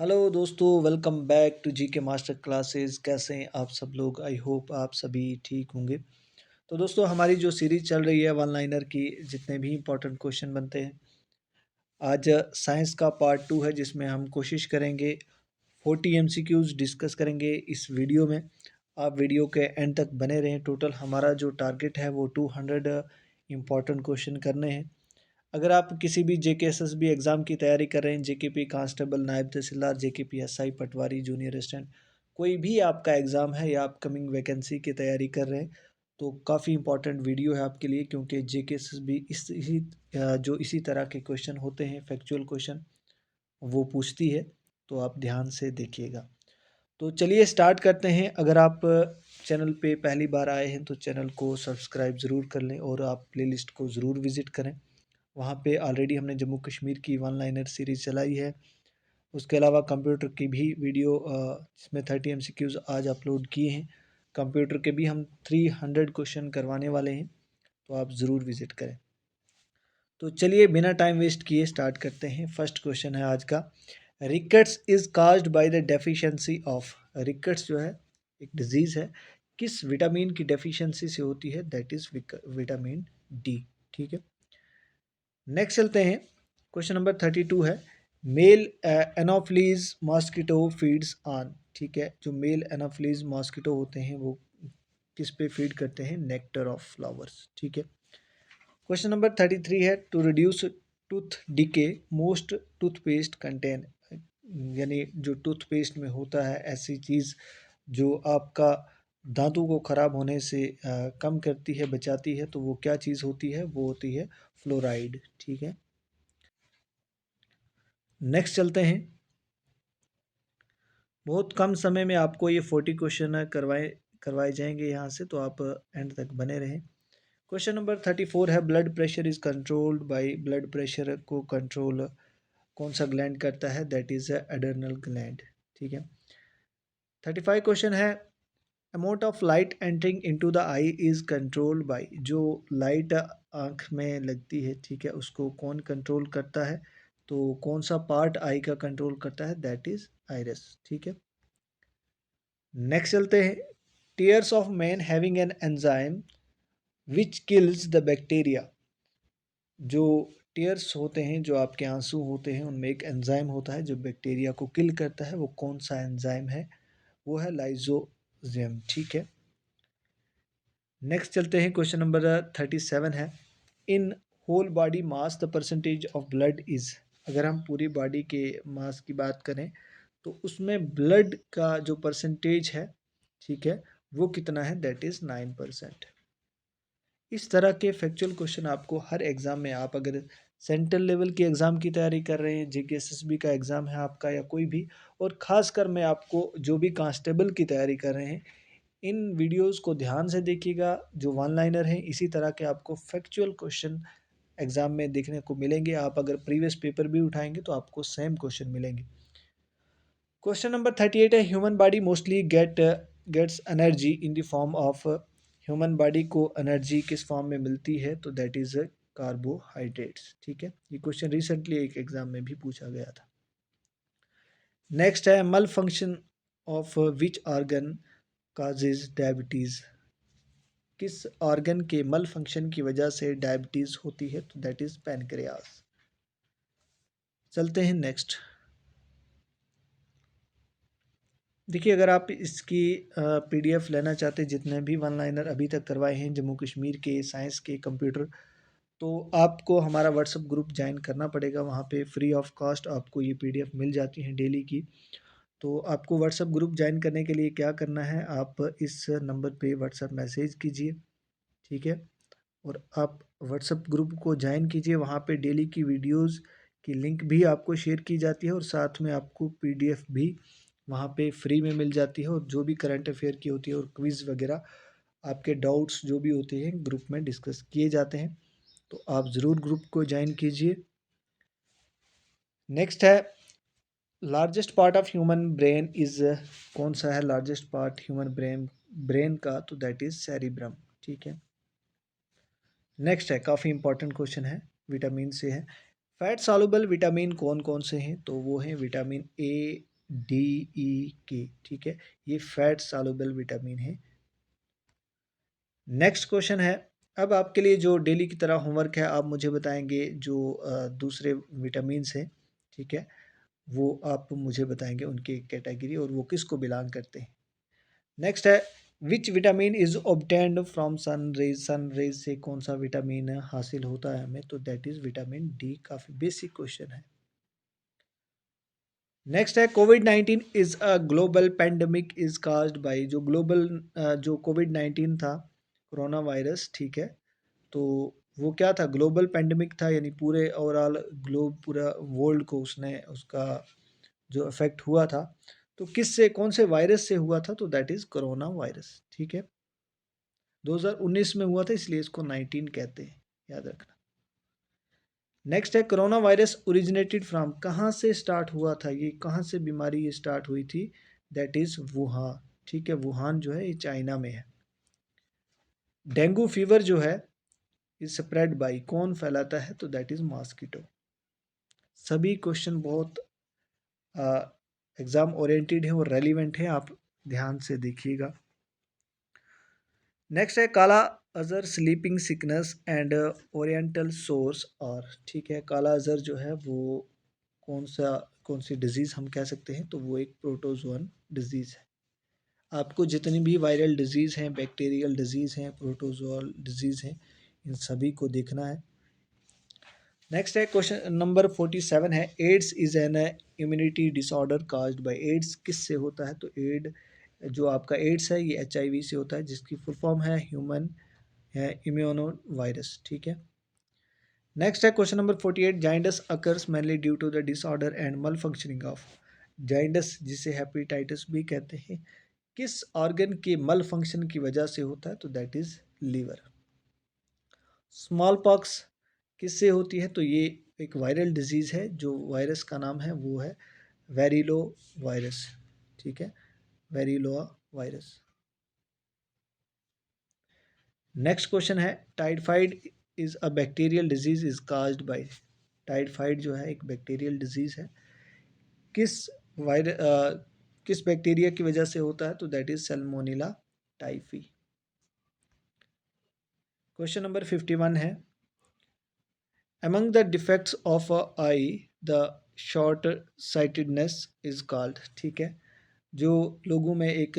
Hello दोस्तों, welcome back to जी के master classes. कैसे हैं आप सब लोग? आई होप आप सभी ठीक होंगे। तो दोस्तों, हमारी जो सीरीज चल रही है वन लाइनर की, जितने भी इंपॉर्टेंट क्वेश्चन बनते हैं, आज साइंस का पार्ट 2 है, जिसमें हम कोशिश करेंगे 40 एमसीक्यूज डिस्कस करेंगे इस वीडियो में। आप वीडियो के एंड तक बने रहें। टोटल हमारा जो टारगेट है वो 200 इंपॉर्टेंट क्वेश्चन करने हैं। अगर आप किसी भी जेकेएसएसबी एग्ज़ाम की तैयारी कर रहे हैं, जेकेपी कांस्टेबल, नायब तहसीलदार, जेकेपी एसआई, पटवारी, जूनियर असिस्टेंट, कोई भी आपका एग्ज़ाम है या अपकमिंग वैकेंसी की तैयारी कर रहे हैं, तो काफ़ी इंपॉर्टेंट वीडियो है आपके लिए, क्योंकि जेकेएसएसबी जो इसी तरह के क्वेश्चन होते हैं, फैक्चुअल क्वेश्चन, वो पूछती है। तो आप ध्यान से देखिएगा। तो चलिए स्टार्ट करते हैं। अगर आप चैनल पे पहली बार आए हैं तो चैनल को सब्सक्राइब ज़रूर कर लें और आप प्लेलिस्ट को ज़रूर विज़िट करें। वहाँ पे ऑलरेडी हमने जम्मू कश्मीर की वन लाइनर सीरीज़ चलाई है। उसके अलावा कंप्यूटर की भी वीडियो जिसमें 30 एमसीक्यूज़ आज अपलोड किए हैं। कंप्यूटर के भी हम 300 क्वेश्चन करवाने वाले हैं, तो आप ज़रूर विज़िट करें। तो चलिए बिना टाइम वेस्ट किए स्टार्ट करते हैं। फर्स्ट क्वेश्चन है आज का। Rickets is caused by the deficiency of. Rickets जो है एक डिजीज़ है, किस विटामिन की डेफिशिएंसी से होती है? That is vitamin D. ठीक है, नेक्स्ट चलते हैं। क्वेश्चन नंबर 32 है। Male Anopheles mosquito feeds on. ठीक है, जो मेल एनोफ्लीज मॉस्किटो होते हैं वो किस पे फीड करते हैं? Nectar of flowers. ठीक है, क्वेश्चन नंबर 33 है। To reduce tooth decay most toothpaste contain. यानी जो टूथपेस्ट में होता है ऐसी चीज़ जो आपका दांतों को ख़राब होने से कम करती है, बचाती है, तो वो क्या चीज़ होती है? वो होती है फ्लोराइड। ठीक है, नेक्स्ट चलते हैं। बहुत कम समय में आपको ये 40 क्वेश्चन करवाए करवाए जाएंगे यहाँ से, तो आप एंड तक बने रहें। क्वेश्चन नंबर 34 है। Blood pressure is controlled by. Blood pressure को कंट्रोल कौन सा ग्लैंड करता है? That is adrenal gland. ठीक है, 35 क्वेश्चन है। Amount of light entering into the I is controlled by. जो लाइट आँख में लगती है, ठीक है, उसको कौन कंट्रोल करता है? तो कौन सा पार्ट आई का कंट्रोल करता है? That is iris. ठीक है, नेक्स्ट चलते हैं। Tears of man having an enzyme which kills the bacteria. जो टीयर्स होते हैं, जो आपके आंसू होते हैं, उनमें एक एंजाइम होता है जो बैक्टीरिया को किल करता है। वो कौन सा एंजाइम है? वो है लाइजोजियम। ठीक है, नेक्स्ट चलते हैं। क्वेश्चन नंबर 37 है। In whole body mass the percentage of blood is. अगर हम पूरी बॉडी के मास की बात करें तो उसमें ब्लड का जो परसेंटेज है, ठीक है, वो कितना है? That is 9%। इस तरह के फैक्चुअल क्वेश्चन आपको हर एग्ज़ाम में, आप अगर सेंट्रल लेवल के एग्ज़ाम की तैयारी कर रहे हैं, जेकेएसएसबी का एग्ज़ाम है आपका या कोई भी, और ख़ासकर मैं आपको जो भी कांस्टेबल की तैयारी कर रहे हैं, इन वीडियोस को ध्यान से देखिएगा। जो वन लाइनर हैं, इसी तरह के आपको फैक्चुअल क्वेश्चन एग्ज़ाम में देखने को मिलेंगे। आप अगर प्रीवियस पेपर भी उठाएंगे तो आपको सेम क्वेश्चन मिलेंगे। क्वेश्चन नंबर 38 है। Human body mostly gets energy in the form of. Human body को एनर्जी किस फॉर्म में मिलती है? तो दैट इज़ कार्बोहाइड्रेट्स। ठीक है, ये क्वेश्चन रिसेंटली एक एग्जाम में भी पूछा गया था। नेक्स्ट है। मल function of which organ causes diabetes. किस ऑर्गन के मल फंक्शन की वजह से डायबिटीज़ होती है? तो दैट इज़ पैनक्रियास। चलते हैं नेक्स्ट। देखिए, अगर आप इसकी पीडीएफ लेना चाहते हैं, जितने भी वन लाइनर अभी तक करवाए हैं जम्मू कश्मीर के साइंस के कंप्यूटर, तो आपको हमारा व्हाट्सएप ग्रुप ज्वाइन करना पड़ेगा। वहाँ पे फ्री ऑफ कॉस्ट आपको ये पीडीएफ मिल जाती हैं डेली की। तो आपको व्हाट्सएप ग्रुप ज्वाइन करने के लिए क्या करना है? आप इस नंबर पे व्हाट्सएप मैसेज कीजिए, ठीक है, और आप व्हाट्सएप ग्रुप को ज्वाइन कीजिए। वहाँ पे डेली की वीडियोज़ की लिंक भी आपको शेयर की जाती है, और साथ में आपको पीडीएफ भी वहाँ पे फ्री में मिल जाती है, और जो भी करंट अफेयर की होती है और क्विज़ वगैरह, आपके डाउट्स जो भी होते हैं ग्रुप में डिस्कस किए जाते हैं। तो आप ज़रूर ग्रुप को ज्वाइन कीजिए। नेक्स्ट है। Largest part of human brain is. कौन सा है लार्जेस्ट पार्ट ह्यूमन ब्रेन का? तो दैट इज़ सेरिब्रम। ठीक है, नेक्स्ट है, काफ़ी इंपॉर्टेंट क्वेश्चन है, विटामिन से है। फैट सॉल्युबल विटामिन कौन कौन से हैं? तो वो हैं विटामिन ए, डी, ई, के, ठीक है, ये फैट सॉल्युबल विटामिन है। नेक्स्ट क्वेश्चन है, अब आपके लिए जो डेली की तरह होमवर्क है, आप मुझे बताएंगे जो दूसरे विटामिन हैं, ठीक है, वो आप मुझे बताएंगे उनकी कैटेगरी और वो किसको बिलोंग करते हैं। नेक्स्ट है, which vitamin is obtained from sun rays? Sun rays से कौन सा विटामिन हासिल होता है हमें? तो दैट इज विटामिन डी। काफ़ी बेसिक क्वेश्चन है। नेक्स्ट है, कोविड-19 is a global pandemic is caused by? जो ग्लोबल जो कोविड-19 था, कोरोना वायरस, ठीक है, तो वो क्या था? ग्लोबल पैंडेमिक था, यानी पूरे ओवरऑल ग्लोब, पूरा वर्ल्ड को उसने, उसका जो इफेक्ट हुआ था, तो किससे, कौन से वायरस से हुआ था? तो दैट इज कोरोना वायरस, ठीक है, 2019 में हुआ था, इसलिए इसको 19 कहते हैं, याद रखना। नेक्स्ट है, कोरोना वायरस ओरिजिनेटेड फ्रॉम? कहाँ से स्टार्ट हुआ था ये, कहाँ से बीमारी ये स्टार्ट हुई थी? दैट इज वुहान, ठीक है, वुहान जो है ये चाइना में है। डेंगू फीवर जो है इज स्प्रेड बाई? कौन फैलाता है? तो दैट इज मॉस्किटो। सभी क्वेश्चन बहुत एग्जाम ओरिएंटेड है और रेलिवेंट है, आप ध्यान से देखिएगा। नेक्स्ट है, काला Azhar sleeping sickness and oriental source, और ठीक है, काला अजहर जो है वो कौन सा, कौन सी डिजीज़ हम कह सकते हैं? तो वो एक प्रोटोजोअन डिजीज़ है। आपको जितनी भी वायरल डिजीज़ हैं, बैक्टीरियल डिजीज़ हैं, प्रोटोजोअल डिजीज़ हैं, इन सभी को देखना है। नेक्स्ट है, क्वेश्चन नंबर 47 है, AIDS is an immunity disorder caused by? AIDS किससे होता है? तो एड, जो आपका एड्स है ये HIV से होता है, जिसकी फुल फॉर्म है ह्यूमन इम्यूनो वायरस, ठीक है। नेक्स्ट है, question number 48, jaundice occurs mainly due to the disorder and malfunctioning of? Jaundice, जिसे हेपेटाइटिस भी कहते हैं, किस ऑर्गन के मल फंक्शन की वजह से होता है? तो that is liver. Smallpox किससे होती है? तो ये एक वायरल डिजीज़ है, जो वायरस का नाम है वो है वेरिलो वायरस, ठीक है, वेरिलोआ वायरस। नेक्स्ट क्वेश्चन है, typhoid is a bacterial disease is caused bye? Typhoid जो है एक बैक्टीरियल डिजीज है, किस किस बैक्टीरिया की वजह से होता है? तो that is Salmonella typhi. Question number 51 है, among the defects of a eye the short sightedness is called? ठीक है, जो लोगों में एक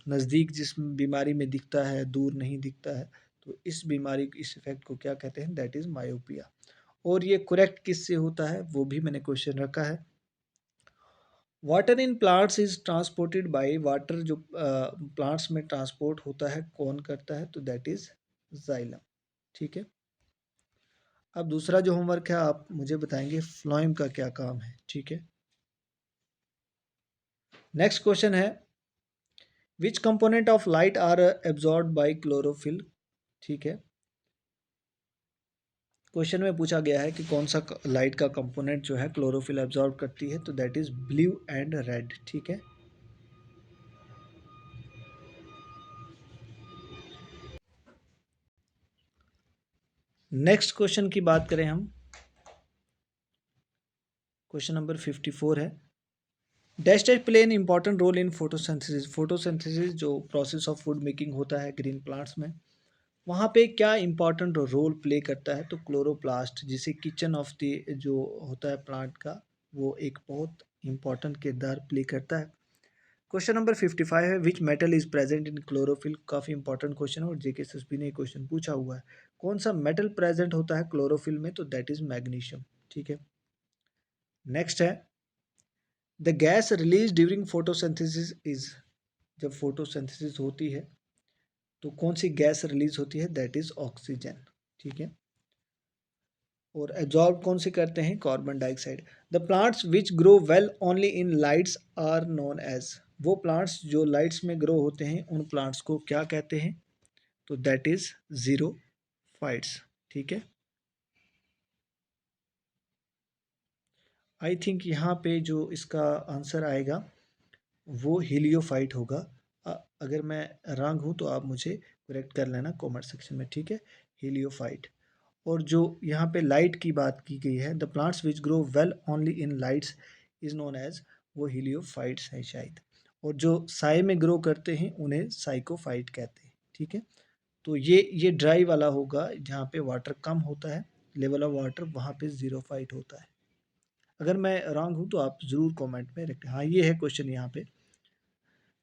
नज़दीक जिस बीमारी में दिखता है, दूर नहीं दिखता है, तो इस बीमारी, इस इफेक्ट को क्या कहते हैं? That is myopia. और ये करेक्ट किससे होता है वो भी मैंने क्वेश्चन रखा है। Water in plants is transported by? Water जो प्लांट्स में ट्रांसपोर्ट होता है, कौन करता है? तो दैट इज जाइलम, ठीक है। अब दूसरा जो होमवर्क है, आप मुझे बताएंगे फ्लोएम का क्या काम है, ठीक है। नेक्स्ट क्वेश्चन है, which component of light are absorb by chlorophyll? ठीक है, क्वेश्चन में पूछा गया है कि कौन सा लाइट का कंपोनेंट जो है क्लोरोफिल एब्जॉर्ब करती है? तो that is blue and red, ठीक है। नेक्स्ट क्वेश्चन की बात करें हम, क्वेश्चन नंबर 54 है, डेस्टेट play an important role in photosynthesis? Photosynthesis जो प्रोसेस ऑफ फूड मेकिंग होता है ग्रीन प्लांट्स में, वहाँ पे क्या इंपॉर्टेंट रोल प्ले करता है? तो क्लोरोप्लास्ट, जिसे किचन ऑफ द जो होता है प्लांट का, वो एक बहुत इंपॉर्टेंट किरदार प्ले करता है। क्वेश्चन नंबर 55 है, which metal is present in chlorophyll? काफ़ी इंपॉर्टेंट क्वेश्चन है और JK SSB ने क्वेश्चन पूछा हुआ है, कौन सा मेटल प्रेजेंट होता है क्लोरोफिल में? तो दैट इज मैग्नीशियम, ठीक है। नेक्स्ट है, the gas release during photosynthesis is? जब फोटोसिंथेसिस होती है तो कौन सी गैस रिलीज होती है? दैट इज ऑक्सीजन, ठीक है। और एब्जॉर्ब कौन से करते हैं? Carbon dioxide. The plants which grow well only in lights are known as? वो प्लांट्स जो लाइट्स में ग्रो होते हैं, उन प्लांट्स को क्या कहते हैं? तो दैट इज जीरो फाइट्स, ठीक है। आई थिंक यहाँ पे जो इसका आंसर आएगा वो हीलियोफाइट होगा। अगर मैं रॉन्ग हूँ तो आप मुझे करेक्ट कर लेना कमेंट सेक्शन में, ठीक है, हीलियोफाइट। और जो यहाँ पे लाइट की बात की गई है, the plants which grow well only in lights is known as, वो हीलियोफाइट्स है शायद। और जो साए में ग्रो करते हैं उन्हें साइकोफाइट कहते हैं, ठीक है। तो ये ड्राई वाला होगा जहाँ पे वाटर कम होता है, लेवल ऑफ वाटर, वहाँ पे जीरोफाइट होता है। अगर मैं रॉन्ग हूँ तो आप ज़रूर कमेंट में रखें। हाँ, ये है क्वेश्चन यहाँ पे,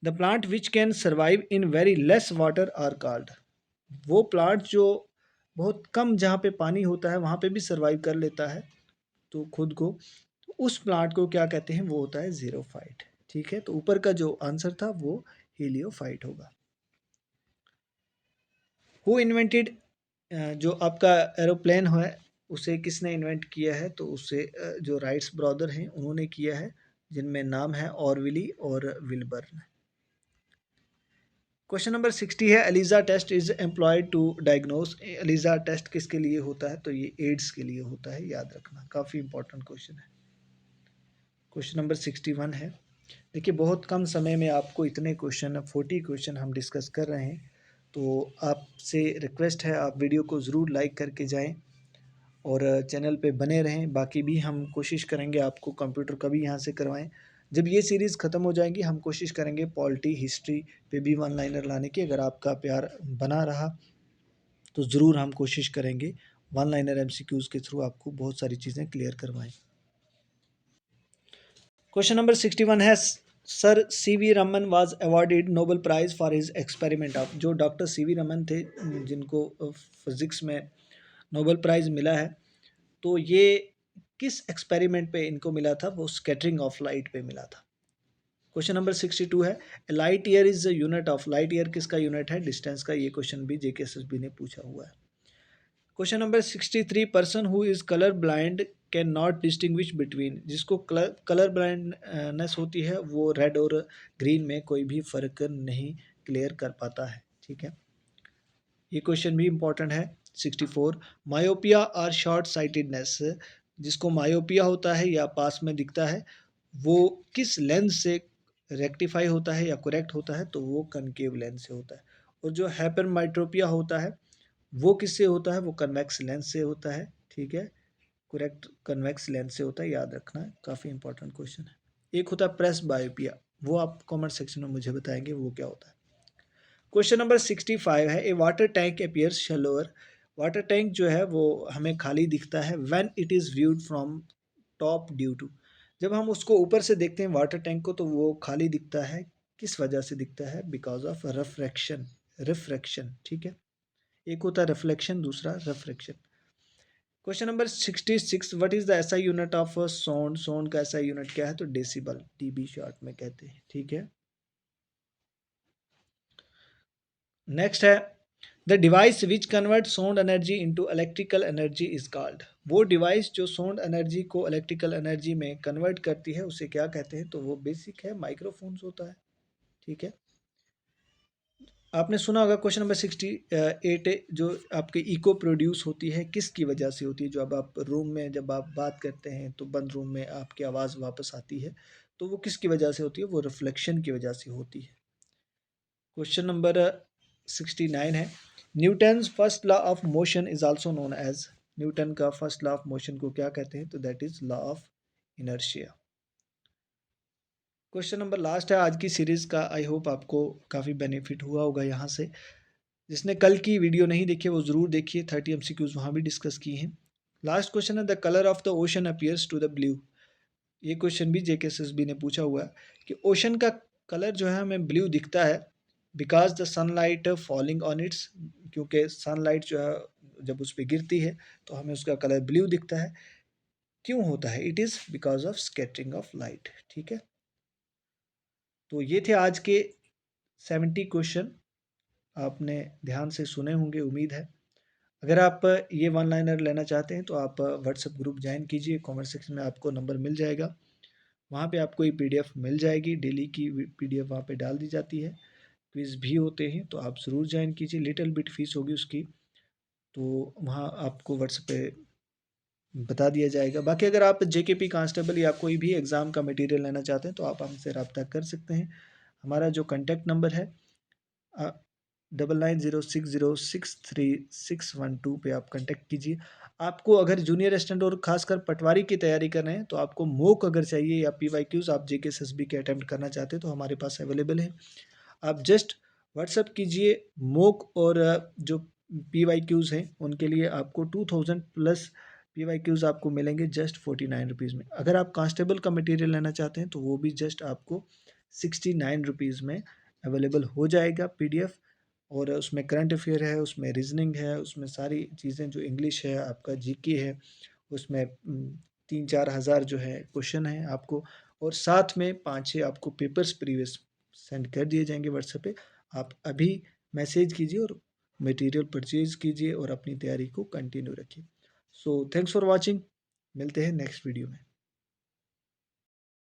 the plant which can survive in very less water are called, वो प्लांट जो बहुत कम जहाँ पे पानी होता है वहाँ पे भी सर्वाइव कर लेता है तो खुद को, तो उस प्लांट को क्या कहते हैं, वो होता है जीरोफाइट, ठीक है। तो ऊपर का जो आंसर था वो हीलियोफाइट होगा। हु इन्वेंटेड, जो आपका एरोप्लेन है उसे किसने इन्वेंट किया है, तो उसे जो राइट्स ब्रदर हैं उन्होंने किया है, जिनमें नाम है ऑरविली और विल्बर्न। क्वेश्चन नंबर 60 है, ELISA test is employed to diagnose, ELISA test किसके लिए होता है, तो ये एड्स के लिए होता है, याद रखना, काफ़ी इंपॉर्टेंट क्वेश्चन है। क्वेश्चन नंबर 61 है, देखिए बहुत कम समय में आपको इतने क्वेश्चन, 40 क्वेश्चन हम डिस्कस कर रहे हैं, तो आपसे रिक्वेस्ट है आप वीडियो को ज़रूर लाइक करके जाएं और चैनल पे बने रहें। बाकी भी हम कोशिश करेंगे आपको कंप्यूटर का भी यहाँ से करवाएं। जब ये सीरीज़ ख़त्म हो जाएगी हम कोशिश करेंगे पॉलिटी हिस्ट्री पे भी वन लाइनर लाने की। अगर आपका प्यार बना रहा तो ज़रूर हम कोशिश करेंगे वन लाइनर एमसीक्यूज़ के थ्रू आपको बहुत सारी चीज़ें क्लियर करवाएं। क्वेश्चन नंबर 61 है, Sir C V Raman was awarded Nobel Prize for his experiment of, जो डॉक्टर सी वी रमन थे जिनको फिज़िक्स में नोबेल प्राइज़ मिला है, तो ये किस एक्सपेरिमेंट पे इनको मिला था, वो स्कैटरिंग ऑफ लाइट पे मिला था। क्वेश्चन नंबर 62 है, light year is unit of, light year किसका यूनिट है, डिस्टेंस का। ये क्वेश्चन भी जेकेएसएसबी ने पूछा हुआ है। Question number 63, person who is colour blind can not distinguish between, जिसको कलर ब्लाइंडनेस होती है वो रेड और ग्रीन में कोई भी फ़र्क नहीं क्लियर कर पाता है, ठीक है। ये क्वेश्चन भी इंपॉर्टेंट है। 64, मायोपिया और शॉर्ट साइटेडनेस, जिसको मायोपिया होता है या पास में दिखता है, वो किस लेंस से रेक्टिफाई होता है या करेक्ट होता है, तो वो कनकेव लेंस से होता है। और जो हाइपरमेट्रोपिया होता है वो किससे होता है, वो कन्वेक्स लेंस से होता है, ठीक है। करेक्ट कन्वेक्स लेंस से होता है, याद रखना है, काफ़ी इंपॉर्टेंट क्वेश्चन है। एक होता है प्रेस बायोपिया, वो आप कमेंट सेक्शन में मुझे बताएंगे वो क्या होता है। क्वेश्चन नंबर 65 है, a water tank appears shallower, water tank जो है वो हमें खाली दिखता है when it is viewed from top due to, जब हम उसको ऊपर से देखते हैं वाटर टैंक को तो वो खाली दिखता है, किस वजह से दिखता है, बिकॉज ऑफ रिफ्रैक्शन, रिफ्रैक्शन, ठीक है। एक होता है रिफ्लेक्शन, दूसरा refraction. Question number 66, what is the SI unit of sound, sound का एसआई यूनिट क्या है, तो डेसिबल, डीबी शॉर्ट में कहते हैं, ठीक है। नेक्स्ट है, the device which convert sound energy into electrical energy is called, वो डिवाइस जो साउंड एनर्जी को इलेक्ट्रिकल एनर्जी में कन्वर्ट करती है उसे क्या कहते हैं, तो वो बेसिक है माइक्रोफोन्स होता है, ठीक है। आपने सुना होगा क्वेश्चन नंबर 68, जो आपके इको प्रोड्यूस होती है किसकी वजह से होती है, जो अब आप रूम में जब आप बात करते हैं तो बंद रूम में आपकी आवाज़ वापस आती है, तो वो किसकी वजह से होती है, वो रिफ्लेक्शन की वजह से होती है। क्वेश्चन नंबर 69 है, Newton's first law of motion is also known as, Newton का फर्स्ट लॉ ऑफ मोशन को क्या कहते हैं, तो that is law of inertia. Question number last है आज की सीरीज़ का, आई होप आपको काफ़ी बेनिफिट हुआ होगा यहाँ से। जिसने कल की वीडियो नहीं देखी वो ज़रूर देखिए, 30 एमसीक्यूज़ वहाँ भी डिस्कस किए हैं। लास्ट क्वेश्चन है, the colour of the ocean appears to the blue, ये क्वेश्चन भी जेकेएसएसबी ने पूछा हुआ है कि ओशन का कलर जो है हमें ब्लू दिखता है, because the sunlight falling on it's, क्योंकि सनलाइट जो है जब उस पर गिरती है तो हमें उसका कलर ब्लू दिखता है। क्यों होता है, it is because of scattering of light, ठीक है। तो ये थे आज के 70 क्वेश्चन, आपने ध्यान से सुने होंगे उम्मीद है। अगर आप ये वन लाइनर लेना चाहते हैं तो आप व्हाट्सएप ग्रुप ज्वाइन कीजिए, कमेंट सेक्शन में आपको नंबर मिल जाएगा, वहाँ पे आपको ये पीडीएफ मिल जाएगी, डेली की पीडीएफ वहाँ पे डाल दी जाती है, क्विज़ भी होते हैं, तो आप ज़रूर ज्वाइन कीजिए, लिटिल बिट फीस होगी उसकी, तो वहाँ आपको व्हाट्सएप पे बता दिया जाएगा। बाकी अगर आप जेकेपी कांस्टेबल या कोई भी एग्ज़ाम का मटेरियल लेना चाहते हैं तो आप हमसे रब्ता कर सकते हैं। हमारा जो कॉन्टैक्ट नंबर है 9906063612 पे आप कांटेक्ट कीजिए। आपको अगर जूनियर असिस्टेंट और खासकर पटवारी की तैयारी कर रहे हैं तो आपको मॉक अगर चाहिए या पीवाईक्यूज आप जेके एसएसबी के अटेम्प्ट करना चाहते हैं तो हमारे पास अवेलेबल है। आप जस्ट व्हाट्सअप कीजिए मॉक और जो पीवाईक्यूज हैं उनके लिए आपको 2000 प्लस पीवाईक्यूज आपको मिलेंगे जस्ट 49 रुपीज़ में। अगर आप कांस्टेबल का मटेरियल लेना चाहते हैं तो वो भी जस्ट आपको 69 रुपीज़ में अवेलेबल हो जाएगा पीडीएफ। और उसमें करंट अफेयर है, उसमें रीजनिंग है, उसमें सारी चीज़ें जो इंग्लिश है, आपका जीके है, उसमें 3-4 हज़ार जो है क्वेश्चन है आपको, और साथ में 5-6 आपको पेपर्स प्रीवियस सेंड कर दिए जाएंगे व्हाट्सएप पे। आप अभी मैसेज कीजिए और मटेरियल परचेज कीजिए और अपनी तैयारी को कंटिन्यू रखिए। सो थैंक्स फॉर वॉचिंग, मिलते हैं नेक्स्ट वीडियो में।